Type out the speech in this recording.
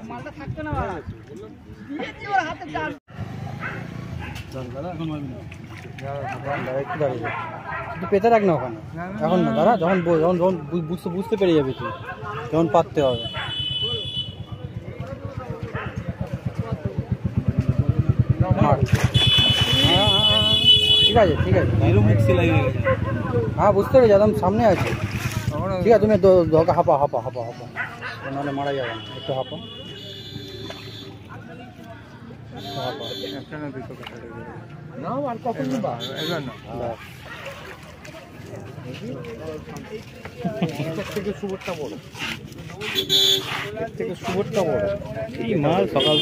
মালটা থাকতো না হাতে চার পেতে রাখ না ওখানে এখন না দাঁড়া যখন যখন বুঝতে পেরে যাবে তুই যখন পাততে হবে ঠিক আছে ঠিক আছে হ্যাঁ বুঝতে পেরেছি একদম সামনে আছে ঠিক আছে তুমি দরকার হাঁপা হাঁপা হাঁপা হাঁপা নাহলে মারা যাবে না একটু হাঁপা সুবরটা বড় এই মাল সকাল